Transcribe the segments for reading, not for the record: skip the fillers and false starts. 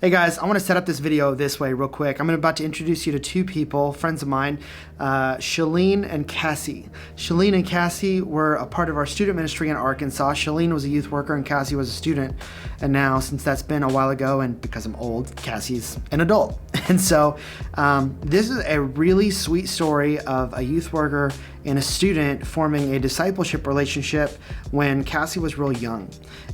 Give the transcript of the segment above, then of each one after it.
Hey guys, I want to set up this video this way real quick. I'm about to introduce you to two people, friends of mine, Shaleen and Cassy. Shaleen and Cassy were a part of our student ministry in Arkansas. Shaleen was a youth worker and Cassy was a student. And now, since that's been a while ago and because I'm old, Cassie's an adult. And so this is a really sweet story of a youth worker and a student forming a discipleship relationship when Cassy was real young.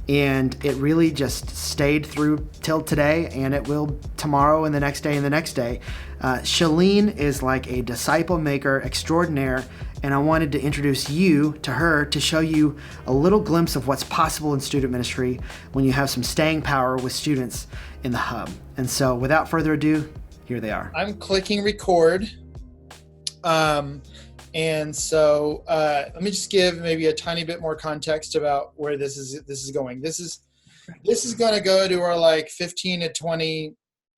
And it really just stayed through till today, and it will tomorrow and the next day and the next day. Shaleen is like a disciple maker extraordinaire, and I wanted to introduce you to her to show you a little glimpse of what's possible in student ministry when you have some staying power with students in the hub. And so without further ado, here they are. I'm clicking record. And so let me just give maybe a tiny bit more context about where this is going. This is going to go to our like 15 to 20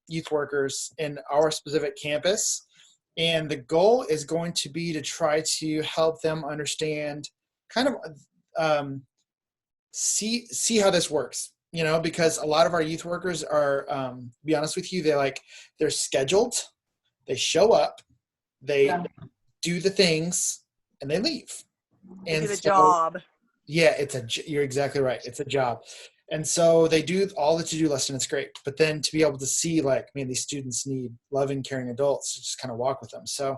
youth workers in our specific campus. And the goal is going to be to try to help them understand kind of see how this works, you know, because a lot of our youth workers are, to be honest with you, they're scheduled, they show up, they do the things, and they leave. And do the job. Yeah, you're exactly right. It's a job. And so they do all the to-do list, and it's great. But then to be able to see, like, man, these students need loving, caring adults to just kind of walk with them. So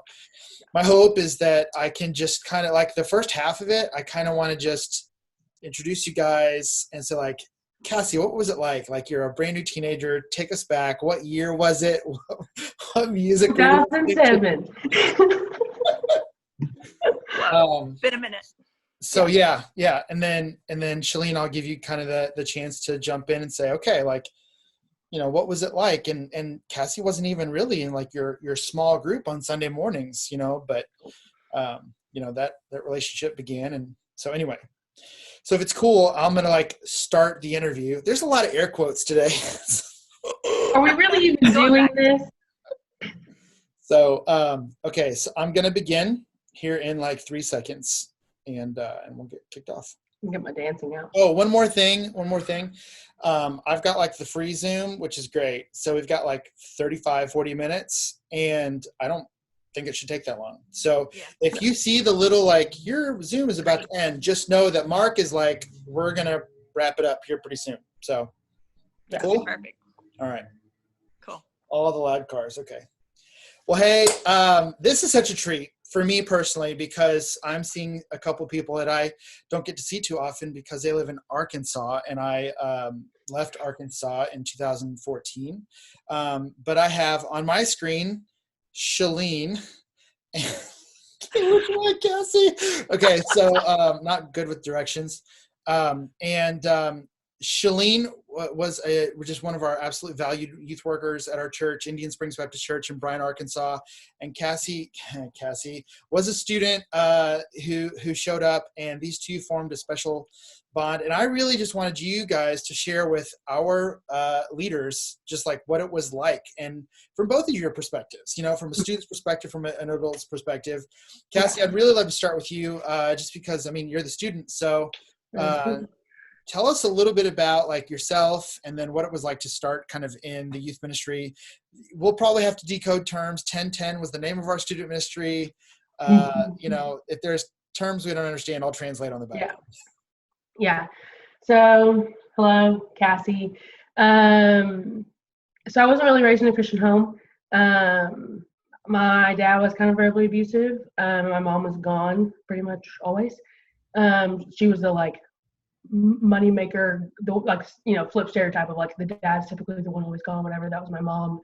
my hope is that I can just kind of, like, the first half of it, I kind of want to just introduce you guys and say, like, Cassy, what was it like? Like, you're a brand new teenager. Take us back. What year was it? What music? 2007. Been a minute. So yeah. And then Shaleen, I'll give you kind of the chance to jump in and say, okay, like, you know, what was it like? And Cassy wasn't even really in like your small group on Sunday mornings, you know, but you know, that relationship began. And so anyway, so if it's cool, I'm going to like start the interview. There's a lot of air quotes today. Are we really even doing this? So, okay, so I'm going to begin here in like 3 seconds. And we'll get kicked off. Get my dancing out. Oh, one more thing. I've got like the free Zoom, which is great. So we've got like 35, 40 minutes, and I don't think it should take that long. So if you see the little, like, your Zoom is about to end, just know that Mark is like, we're going to wrap it up here pretty soon. So cool? Perfect. All right. Cool. All the loud cars. Okay. Well, hey, this is such a treat for me personally, because I'm seeing a couple people that I don't get to see too often because they live in Arkansas, and I left Arkansas in 2014. But I have on my screen Shaleen. Which one, Cassy? Okay, so not good with directions. Shaleen was just one of our absolute valued youth workers at our church, Indian Springs Baptist Church in Bryan, Arkansas. And Cassy was a student who showed up, and these two formed a special bond. And I really just wanted you guys to share with our leaders just like what it was like, and from both of your perspectives, you know, from a student's perspective, from an adult's perspective. Cassy, I'd really love to start with you, just because, I mean, you're the student. So tell us a little bit about like yourself, and then what it was like to start kind of in the youth ministry. We'll probably have to decode terms. 1010 was the name of our student ministry. You know, if there's terms we don't understand, I'll translate on the back. Yeah. So, hello, Cassy. So I wasn't really raised in a Christian home. My dad was kind of verbally abusive. My mom was gone pretty much always. She was the like money maker, like, you know, flip stereotype of like the dad's typically the one always gone, whatever. That was my mom.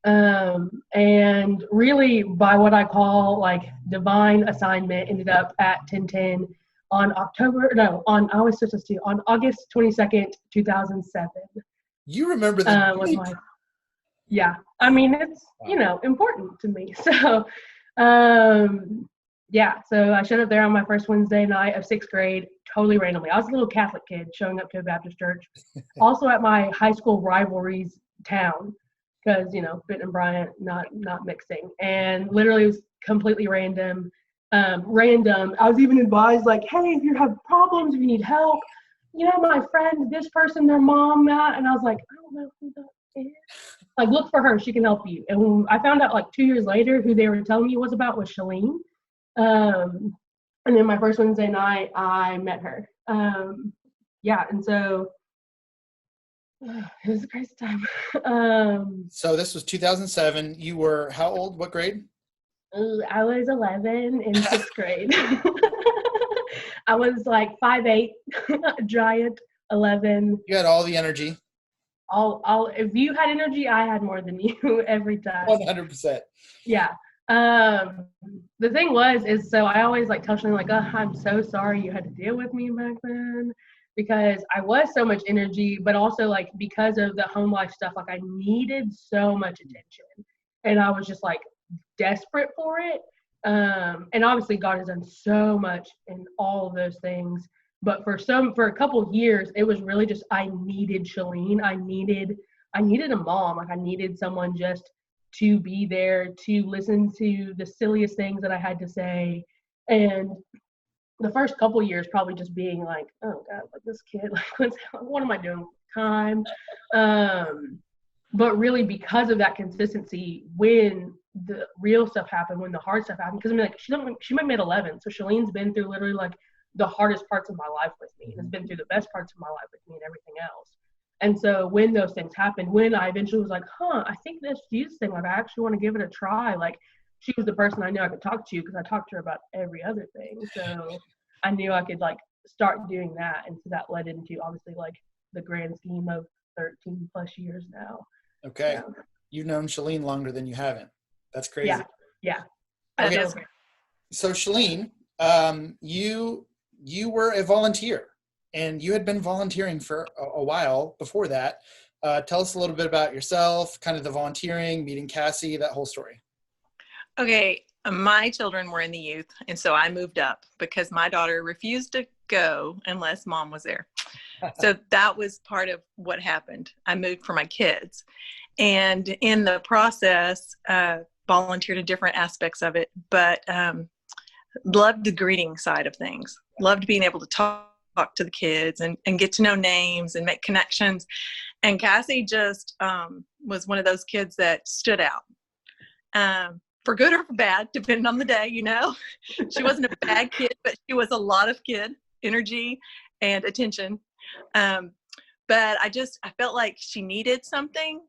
And really, by what I call like divine assignment, ended up at 1010 on August 22nd, 2007. You remember that? Yeah, I mean, it's, you know, important to me. So so I showed up there on my first Wednesday night of 6th grade, totally randomly. I was a little Catholic kid showing up to a Baptist church. Also at my high school rivalries town, because, you know, Benton and Bryant, not mixing. And literally it was completely random. I was even advised, like, hey, if you have problems, if you need help, you know, my friend, this person, their mom, that. And I was like, I don't know who that Like, look for her. She can help you. And when I found out like 2 years later who they were telling me was about was Shaleen. And then my first Wednesday night, I met her. Yeah, and so it was a crazy time. So this was 2007. You were how old? What grade? I was 11 in sixth grade. I was like 5'8", giant, 11. You had all the energy. If you had energy, I had more than you every time. 100%. Yeah. The thing is so I always like tell Shaleen, like, oh, I'm so sorry you had to deal with me back then, because I was so much energy, but also like because of the home life stuff, like I needed so much attention, and I was just like desperate for it. And obviously God has done so much in all of those things, but for a couple of years, it was really just I needed Shaleen. I needed a mom. Like I needed someone just to be there, to listen to the silliest things that I had to say. And the first couple years probably just being like, oh God, like this kid, like what am I doing with time? But really because of that consistency, when the real stuff happened, when the hard stuff happened, because I mean, like she might have made 11, so Shaleen's been through literally like the hardest parts of my life with me, and has been through the best parts of my life with me and everything else. And so when those things happened, when I eventually was like, I think this Jesus thing, like I actually want to give it a try, like she was the person I knew I could talk to, because I talked to her about every other thing. So I knew I could like start doing that. And so that led into obviously like the grand scheme of 13 plus years now. Okay. Yeah. You've known Shaleen longer than you haven't. That's crazy. Yeah. Okay. So Shaleen, you were a volunteer, and you had been volunteering for a while before that. Tell us a little bit about yourself, kind of the volunteering, meeting Cassy, that whole story. Okay. My children were in the youth, and so I moved up because my daughter refused to go unless mom was there. So that was part of what happened. I moved for my kids, and in the process, volunteered in different aspects of it, but loved the greeting side of things. Loved being able to talk to the kids and get to know names and make connections. And Cassy just was one of those kids that stood out. For good or for bad, depending on the day, you know. She wasn't a bad kid, but she was a lot of kid energy and attention. But I felt like she needed something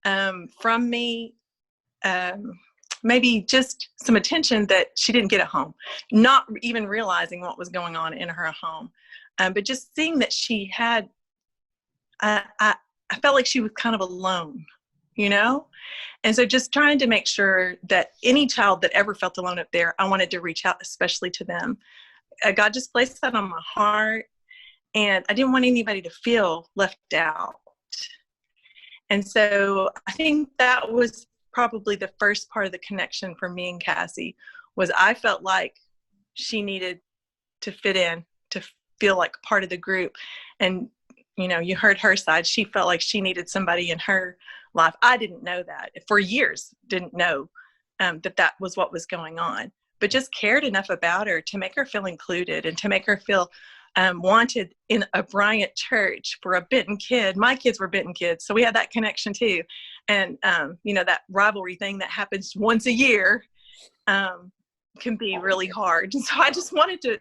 from me, maybe just some attention that she didn't get at home, not even realizing what was going on in her home. But just seeing that she had, I felt like she was kind of alone, you know? And so just trying to make sure that any child that ever felt alone up there, I wanted to reach out, especially to them. God just placed that on my heart, and I didn't want anybody to feel left out. And so I think that was probably the first part of the connection for me and Cassy, was I felt like she needed to fit in, to feel like part of the group. And, you know, you heard her side. She felt like she needed somebody in her life. I didn't know that. For years, didn't know that was what was going on, but just cared enough about her to make her feel included and to make her feel wanted in a Bryant church for a Benton kid. My kids were Benton kids, so we had that connection too. And, you know, that rivalry thing that happens once a year can be really hard. And so I just wanted to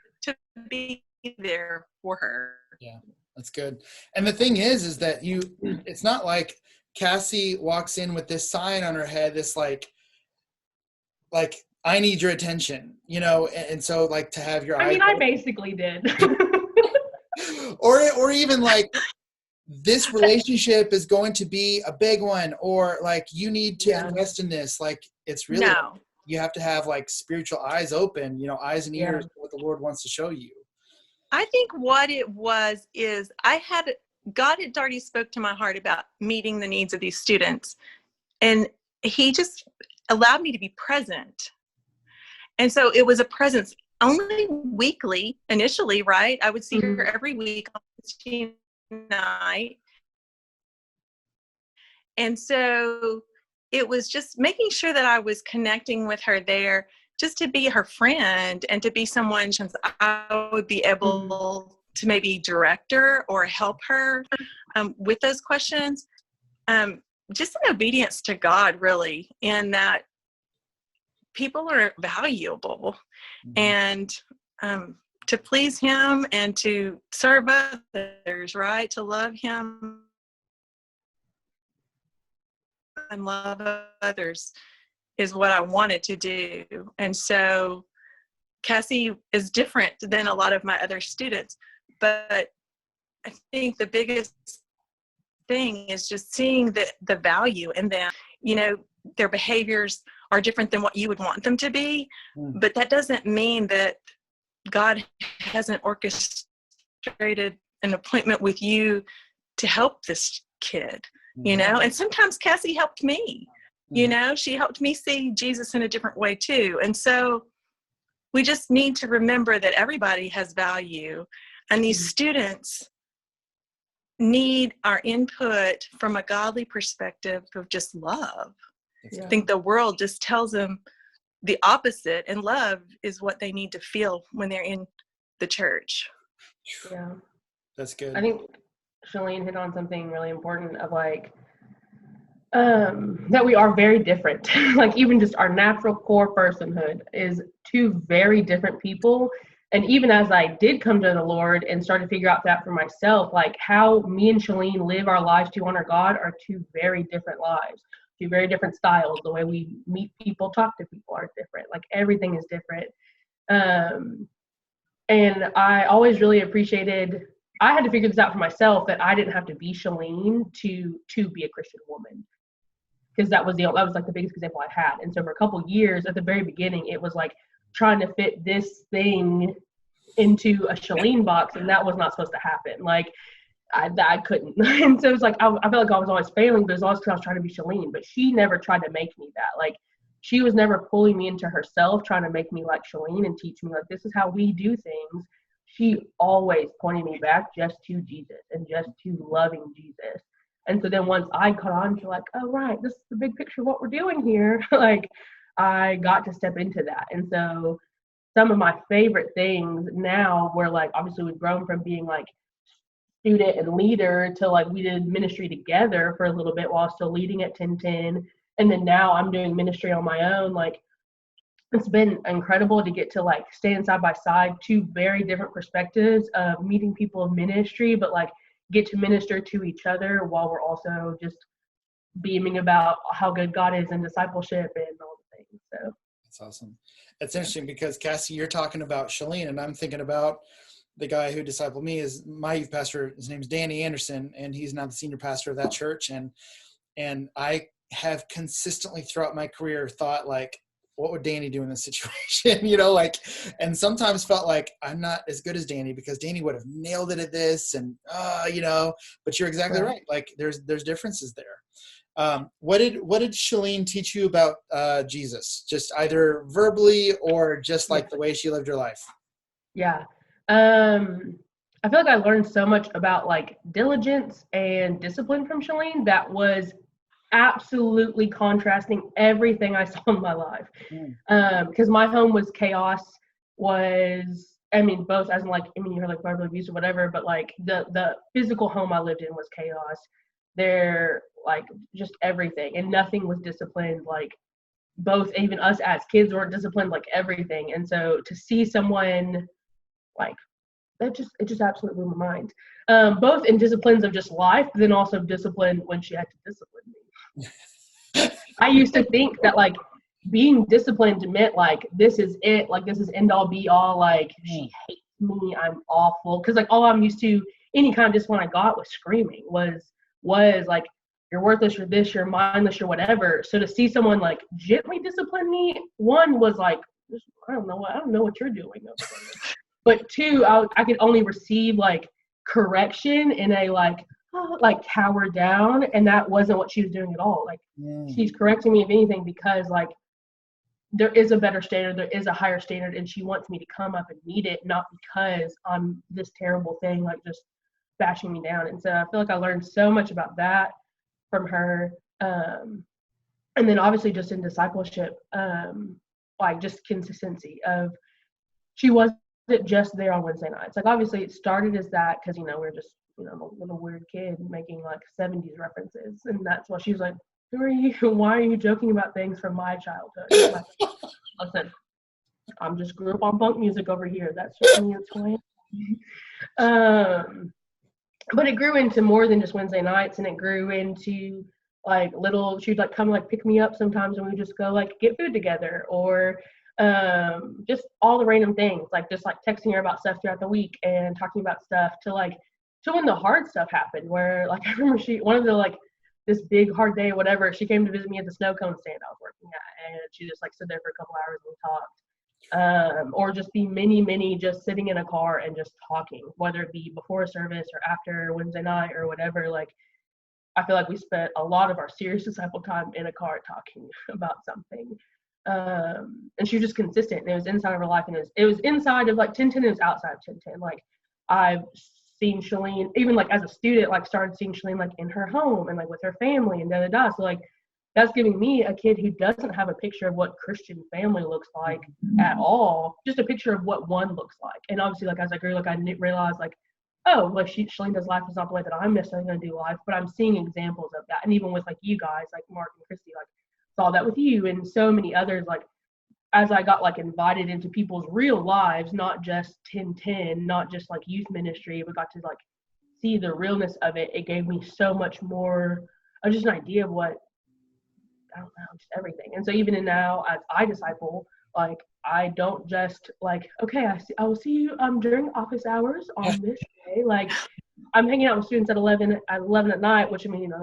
be there for her. Yeah, that's good. And the thing is that it's not like Cassy walks in with this sign on her head, this like I need your attention, you know, and so like to have your eyes. I mean, I basically did. or even like this relationship is going to be a big one, or like you need to invest in this. Like it's really, you have to have like spiritual eyes open, you know, eyes and ears, what the Lord wants to show you. I think what it was is God had already spoke to my heart about meeting the needs of these students, and he just allowed me to be present. And so it was a presence only weekly initially, right? I would see her every week on Tuesday night. And so it was just making sure that I was connecting with her there, just to be her friend and to be someone I would be able to maybe direct her or help her with those questions. just an obedience to God, really, in that people are valuable, and to please him and to serve others, right? To love him and love others is what I wanted to do. And so Cassy is different than a lot of my other students, but I think the biggest thing is just seeing the value in them. You know, their behaviors are different than what you would want them to be, but that doesn't mean that God hasn't orchestrated an appointment with you to help this kid, you know? And sometimes Cassy helped me, you know, she helped me see Jesus in a different way too. And so we just need to remember that everybody has value, and these students need our input from a godly perspective of just love. I think the world just tells them the opposite, and love is what they need to feel when they're in the church. Yeah. That's good. I think Shaleen hit on something really important of like, that we are very different. Like even just our natural core personhood is two very different people. And even as I did come to the Lord and started to figure out that for myself, like how me and Shaleen live our lives to honor God are two very different lives, two very different styles. The way we meet people, talk to people are different. Like everything is different. And I always really appreciated, I had to figure this out for myself, that I didn't have to be Shaleen to be a Christian woman. Because that was like the biggest example I had. And so for a couple of years at the very beginning, it was like trying to fit this thing into a Shaleen box, and that was not supposed to happen. Like I couldn't. And so it was like I felt like I was always failing, but it was always because I was trying to be Shaleen. But she never tried to make me that. Like she was never pulling me into herself, trying to make me like Shaleen and teach me like this is how we do things. She always pointed me back just to Jesus and just to loving Jesus. And so then once I caught on to like, oh, right, this is the big picture of what we're doing here. Like I got to step into that. And so some of my favorite things now were like, obviously we've grown from being like student and leader to like we did ministry together for a little bit while still leading at 1010. And then now I'm doing ministry on my own. Like it's been incredible to get to like stand side by side, two very different perspectives of meeting people of ministry, but like get to minister to each other while we're also just beaming about how good God is in discipleship and all the things. So that's awesome. It's interesting because Cassy, you're talking about Shaleen, and I'm thinking about the guy who discipled me is my youth pastor. His name's Danny Anderson, and he's now the senior pastor of that church. And I have consistently throughout my career thought like, what would Danny do in this situation? You know, like, and sometimes felt like I'm not as good as Danny because Danny would have nailed it at this, and you know. But you're exactly right. Like, there's differences there. What did Shaleen teach you about Jesus? Just either verbally or just like the way she lived her life? Yeah, I feel like I learned so much about like diligence and discipline from Shaleen that was absolutely contrasting everything I saw in my life. Because my home was chaos, both as in like, you're like verbal abuse or whatever, but like the physical home I lived in was chaos. There, like just everything, and nothing was disciplined. Like both, even us as kids weren't disciplined, like everything. And so to see someone like that, it just absolutely blew my mind. Both in disciplines of just life, but then also discipline when she had to discipline me. I used to think that like being disciplined meant like this is it, like this is end all be all, like she hates me, I'm awful. Because like all I'm used to, any kind of discipline I got was screaming, was like you're worthless, you're this, you're mindless, you're whatever. So to see someone like gently discipline me, one was like, I don't know what you're doing. But two, I could only receive like correction in a like cower down, and that wasn't what she was doing at all. Like she's correcting me if anything because like there is a better standard, there is a higher standard, and she wants me to come up and meet it, not because I'm this terrible thing like just bashing me down. And so I feel like I learned so much about that from her. And then obviously just in discipleship, like just consistency of, she wasn't just there on Wednesday nights. Like obviously it started as that because, we're just I'm a little weird kid making like 70s references. And that's why she's like, who are you? Why are you joking about things from my childhood? Listen, I'm just grew up on punk music over here. That's just me. It's who I am. But it grew into more than just Wednesday nights, and it grew into like she'd like come like pick me up sometimes, and we just go like get food together, or just all the random things, like just like texting her about stuff throughout the week and talking about stuff to when the hard stuff happened, where like I remember one of the like this big hard day, whatever, she came to visit me at the snow cone stand I was working at, and she just like stood there for a couple hours and we talked. Or just the many just sitting in a car and just talking, whether it be before a service or after Wednesday night or whatever. Like I feel like we spent a lot of our serious disciple time in a car talking about something. And she was just consistent, and it was inside of her life, and it was inside of like 1010, and it was outside of 1010. Like I've seen Shaleen, even like as a student, like started seeing Shaleen like in her home and like with her family and da. So like that's giving me, a kid who doesn't have a picture of what Christian family looks like at all, just a picture of what one looks like. And obviously, like as I grew, like I realized, like, oh, like Shaleen does life is not the way that I'm necessarily going to do life, but I'm seeing examples of that. And even with like you guys, like Mark and Christy, like saw that with you and so many others. Like as I got like invited into people's real lives, not just 1010, not just like youth ministry, but got to like see the realness of it. It gave me so much more of just an idea of what, I don't know, just everything. And so even now as I disciple, like I don't just like, okay, I will see you during office hours on this day. Like I'm hanging out with students at 11 at night, which I mean, not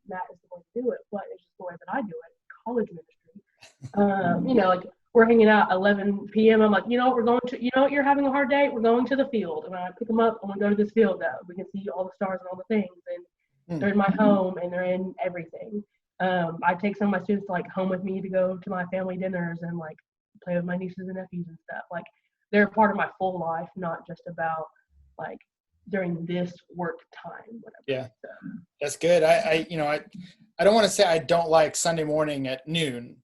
that is the way to do it, but it's just the way that I do it. College ministry. Like we're hanging out 11 p.m. I'm like, we're going to, you're having a hard day. We're going to the field. And I pick them up. I'm going to go to this field though. We can see all the stars and all the things. And they're in my home and they're in everything. I take some of my students to like home with me to go to my family dinners and like play with my nieces and nephews and stuff. Like they're a part of my full life, not just about like during this work time, whatever. Yeah, that's good. I don't want to say I don't like Sunday morning at noon,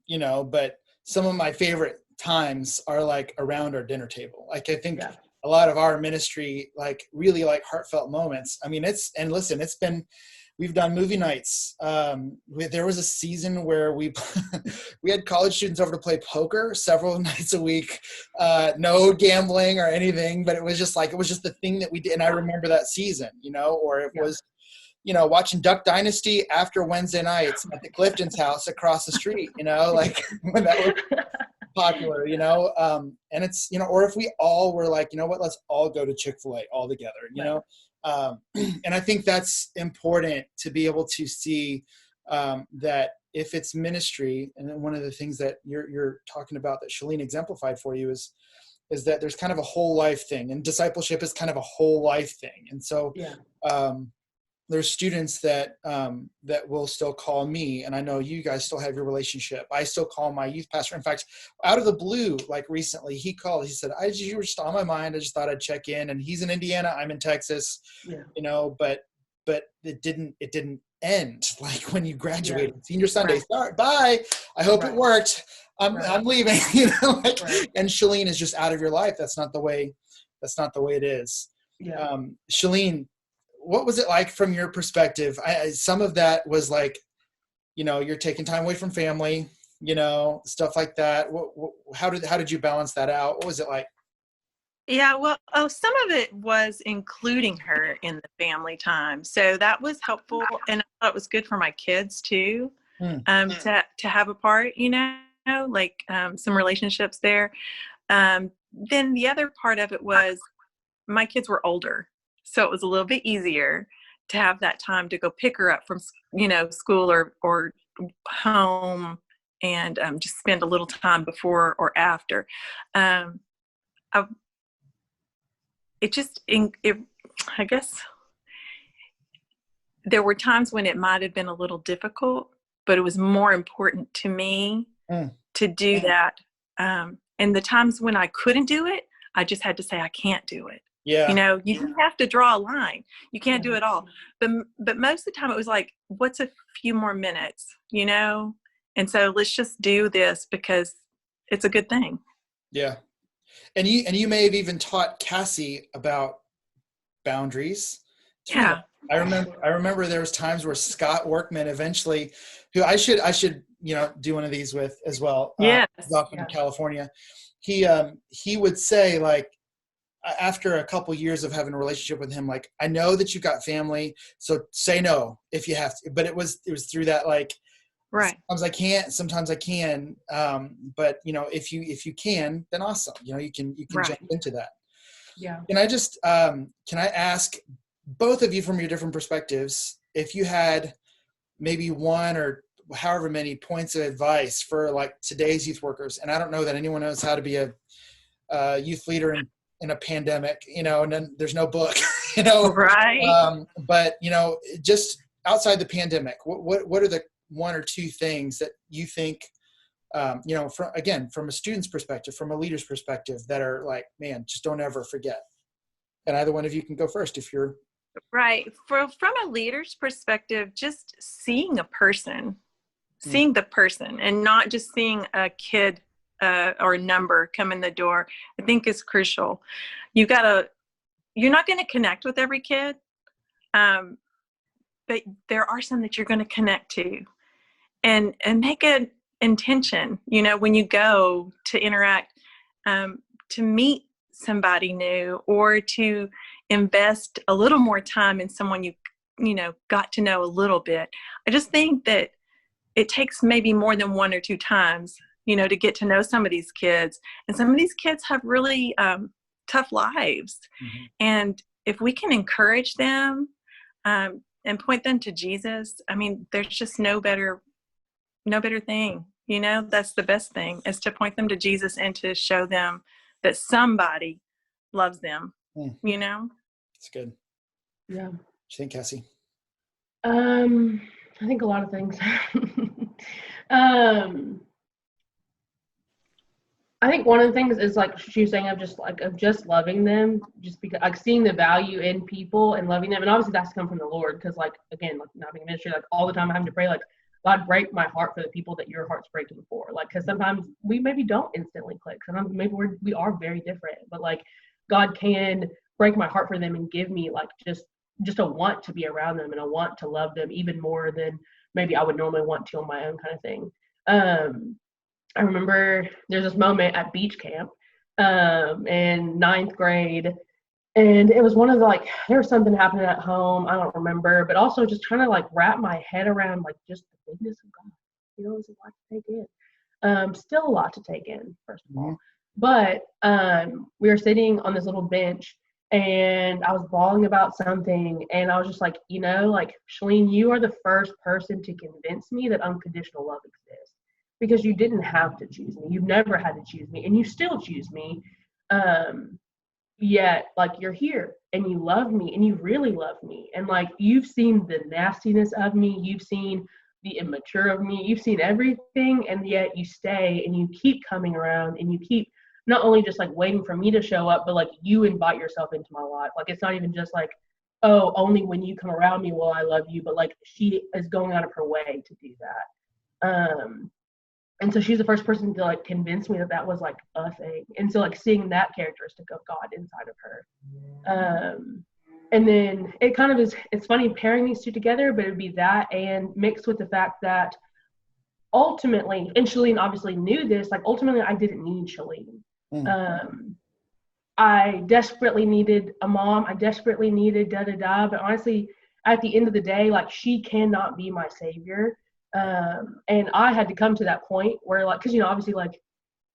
but some of my favorite times are like around our dinner table. Like I think a lot of our ministry, like really like heartfelt moments. I mean, we've done movie nights. There was a season where we had college students over to play poker several nights a week. No gambling or anything, but it was just the thing that we did. And I remember that season, or it was, watching Duck Dynasty after Wednesday nights at the Clifton's house across the street, like when that was popular, and it's, or if we all were like, let's all go to Chick-fil-A all together, and I think that's important to be able to see that if it's ministry, and then one of the things that you're talking about that Shaleen exemplified for you is that there's kind of a whole life thing, and discipleship is kind of a whole life thing. And so there's students that will still call me, and I know you guys still have your relationship. I still call my youth pastor. In fact, out of the blue, like recently, he called. He said, "You were just on my mind. I just thought I'd check in." And he's in Indiana. I'm in Texas. But it didn't end like when you graduated. Senior Sunday. Start. Bye. I hope it worked. I'm leaving. And Shaleen is just out of your life. That's not the way it is. Shaleen, what was it like from your perspective? Some of that was like, you're taking time away from family, stuff like that. How did you balance that out? What was it like? Yeah, well, some of it was including her in the family time. So that was helpful. And I thought it was good for my kids too, to have a part, like some relationships there. Then the other part of it was my kids were older. So it was a little bit easier to have that time to go pick her up from, school or home and just spend a little time before or after. I guess there were times when it might have been a little difficult, but it was more important to me to do that. And the times when I couldn't do it, I just had to say, I can't do it. Yeah. You have to draw a line. You can't do it all. But most of the time it was like, what's a few more minutes, And so let's just do this because it's a good thing. Yeah. And you may have even taught Cassy about boundaries Yeah. I remember there was times where Scott Workman eventually, who I should do one of these with as well. Yes. He's off in California. He would say, like, after a couple years of having a relationship with him, like, I know that you got family, so say no if you have to. But it was through that, like, right. Sometimes I can't, sometimes I can. But if you can, then awesome. You can Right. jump into that. Yeah. And I just can I ask both of you from your different perspectives, if you had maybe one or however many points of advice for like today's youth workers. And I don't know that anyone knows how to be a youth leader in a pandemic, and then there's no book, Right. But just outside the pandemic, what are the one or two things that you think, from a student's perspective, from a leader's perspective, that are like, man, just don't ever forget? And either one of you can go first if you're. Right. From a leader's perspective, just seeing a person, seeing the person, and not just seeing a kid or a number come in the door, I think is crucial. You're not going to connect with every kid, but there are some that you're going to connect to, and make an intention, when you go to interact, to meet somebody new, or to invest a little more time in someone you got to know a little bit. I just think that it takes maybe more than one or two times, to get to know some of these kids. And some of these kids have really tough lives. Mm-hmm. And if we can encourage them and point them to Jesus, I mean, there's just no better thing. That's the best thing, is to point them to Jesus and to show them that somebody loves them. It's good. Yeah. What do you think, Cassy? I think a lot of things. I think one of the things is, like she was saying, of just loving them, just because, like, seeing the value in people and loving them. And obviously that's come from the Lord, because, like, again, like, not being a ministry, like, all the time I have to pray, like, God, break my heart for the people that your heart's breaking for. Like, because sometimes we maybe don't instantly click. Sometimes maybe we are very different, but, like, God can break my heart for them and give me, like, just a want to be around them and a want to love them even more than maybe I would normally want to on my own, kind of thing. I remember there's this moment at beach camp in 9th grade, and it was one of the, like, there was something happening at home, I don't remember, but also just trying to, like, wrap my head around, like, just the bigness of God. It's a lot to take in. Still a lot to take in, first of all. But we were sitting on this little bench, and I was bawling about something, and I was just like, like, Shaleen, you are the first person to convince me that unconditional love exists, because you didn't have to choose me. You've never had to choose me, and you still choose me. Yet, like, you're here, and you love me, and you really love me. And, like, you've seen the nastiness of me. You've seen the immature of me. You've seen everything, and yet you stay, and you keep coming around, and you keep not only just, like, waiting for me to show up, but, like, you invite yourself into my life. Like, it's not even just like, oh, only when you come around me will I love you, but, like, she is going out of her way to do that. And so she's the first person to, like, convince me that was, like, a thing. And so, like, seeing that characteristic of God inside of her. And then it kind of is, it's funny pairing these two together, but it would be that and mixed with the fact that ultimately, and Shaleen obviously knew this, like, ultimately I didn't need Shaleen. I desperately needed a mom. I desperately needed but honestly, at the end of the day, like, she cannot be my savior. And I had to come to that point where, like, because, obviously, like,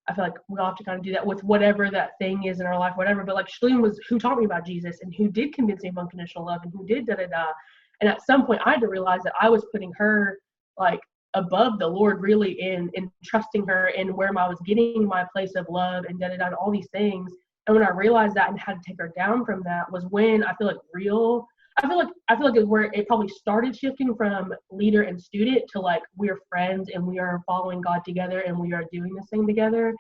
I feel like we all have to kind of do that with whatever that thing is in our life, whatever. But, like, Shaleen was who taught me about Jesus, and who did convince me of unconditional love, and who did And at some point I had to realize that I was putting her, like, above the Lord, really, in trusting her, and where I was getting my place of love and and all these things. And when I realized that and had to take her down from that, was when I feel like it's where it probably started shifting from leader and student to, like, we're friends and we are following God together and we are doing this thing together,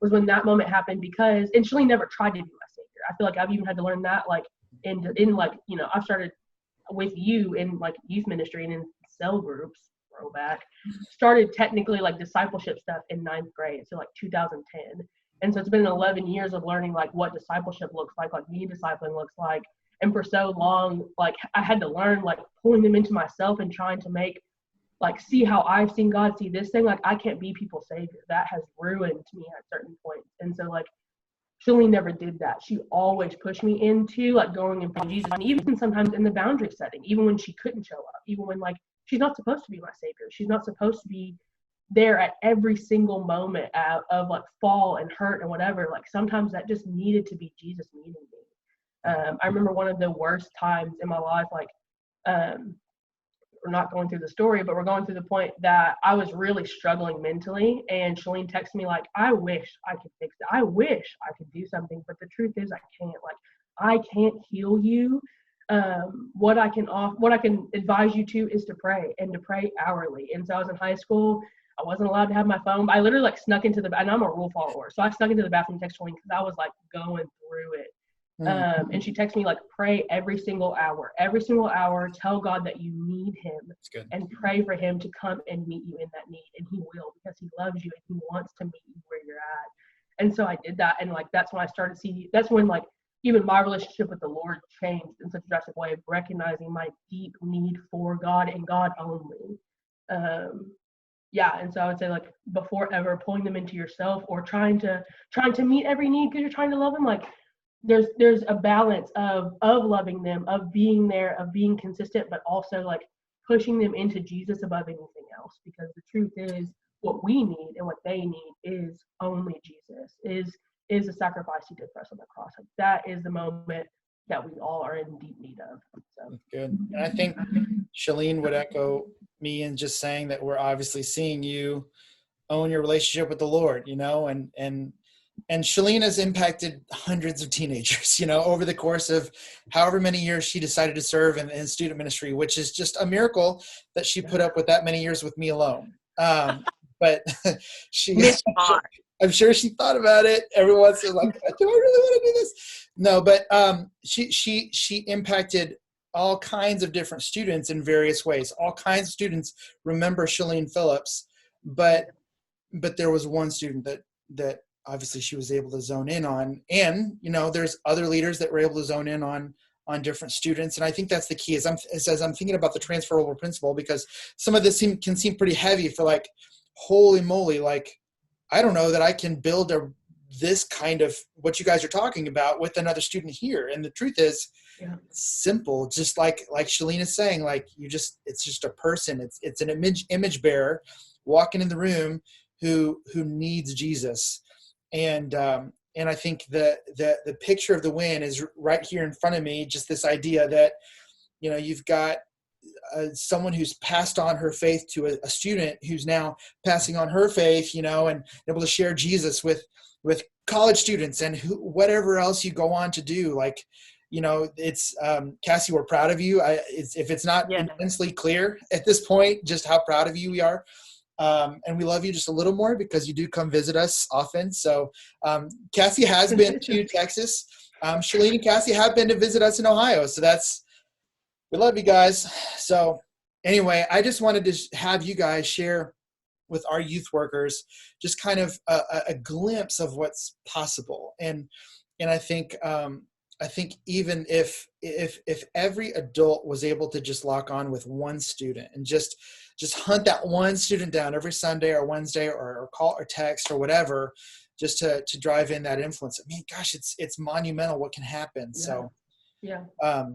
was when that moment happened. Because, and Shaleen never tried to be my savior. I feel like I've even had to learn that, like, in like, I've started with you in, like, youth ministry and in cell groups, throwback, started technically, like, discipleship stuff in 9th grade, so, like, 2010. And so it's been 11 years of learning, like, what discipleship looks like me discipling looks like. And for so long, like I had to learn, like pulling them into myself and trying to make, like, see how I've seen God see this thing. Like I can't be people's savior. That has ruined me at certain points. And so like Shaleen never did that. She always pushed me into like going and following Jesus. And even sometimes in the boundary setting, even when she couldn't show up, even when like she's not supposed to be my savior. She's not supposed to be there at every single moment of like fall and hurt and whatever. Like sometimes that just needed to be Jesus meeting me. I remember one of the worst times in my life, like we're not going through the story, but we're going through the point that I was really struggling mentally. And Shaleen texted me like, I wish I could fix it. I wish I could do something, but the truth is I can't. Like, I can't heal you. What I can advise you to is to pray, and to pray hourly. And so I was in high school. I wasn't allowed to have my phone. I literally like snuck into and I'm a rule follower. So I snuck into the bathroom and texted Shaleen because I was like going through it. And she texted me like, pray every single hour, tell God that you need him and pray for him to come and meet you in that need. And he will, because he loves you and he wants to meet you where you're at. And so I did that. And like, that's when I started seeing, that's when like even my relationship with the Lord changed in such a drastic way of recognizing my deep need for God and God only. And so I would say like before ever pulling them into yourself or trying to meet every need because you're trying to love them, like there's a balance of loving them, of being there, of being consistent, but also like pushing them into Jesus above anything else, because the truth is what we need and what they need is only Jesus, is the sacrifice he did for us on the cross. Like that is the moment that we all are in deep need of. So. Good. And I think Shaleen would echo me in just saying that we're obviously seeing you own your relationship with the Lord, and Shaleen has impacted hundreds of teenagers, over the course of however many years she decided to serve in student ministry, which is just a miracle that she put up with that many years with me alone. But I'm sure she thought about it every once in a while, like, do I really want to do this? No, but she impacted all kinds of different students in various ways. All kinds of students remember Shaleen Phillips, but there was one student that obviously she was able to zone in on. And, there's other leaders that were able to zone in on different students. And I think that's the key as I'm thinking about the transferable principle, because some of this can seem pretty heavy for like, holy moly, like, I don't know that I can build this kind of what you guys are talking about with another student here. And the truth is simple, just like Shaleen is saying, like it's just a person. It's an image bearer walking in the room who needs Jesus. And I think the picture of the win is right here in front of me. Just this idea that, you've got someone who's passed on her faith to a student who's now passing on her faith, and able to share Jesus with college students and whatever else you go on to do. Like, it's Cassy, we're proud of you. If it's not immensely clear at this point, just how proud of you we are. And we love you just a little more because you do come visit us often. So Cassy has been to Texas. Shaleen and Cassy have been to visit us in Ohio. So we love you guys. So anyway, I just wanted to have you guys share with our youth workers just kind of a glimpse of what's possible. And I think even if every adult was able to just lock on with one student and just hunt that one student down every Sunday or Wednesday or call or text or whatever, just to drive in that influence. I mean, gosh, it's monumental what can happen. Yeah. So,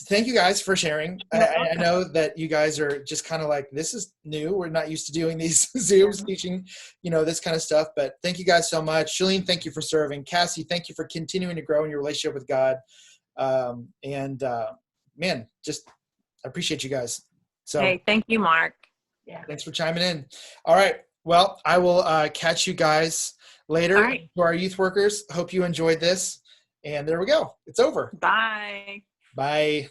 thank you guys for sharing. I know that you guys are just kind of like, this is new. We're not used to doing these Zooms, teaching, this kind of stuff. But thank you guys so much. Shaleen, thank you for serving. Cassy, thank you for continuing to grow in your relationship with God. Man, just I appreciate you guys. So, hey, thank you, Mark. Yeah. Thanks for chiming in. All right. Well, I will catch you guys later. All right. To our youth workers. Hope you enjoyed this. And there we go. It's over. Bye. Bye.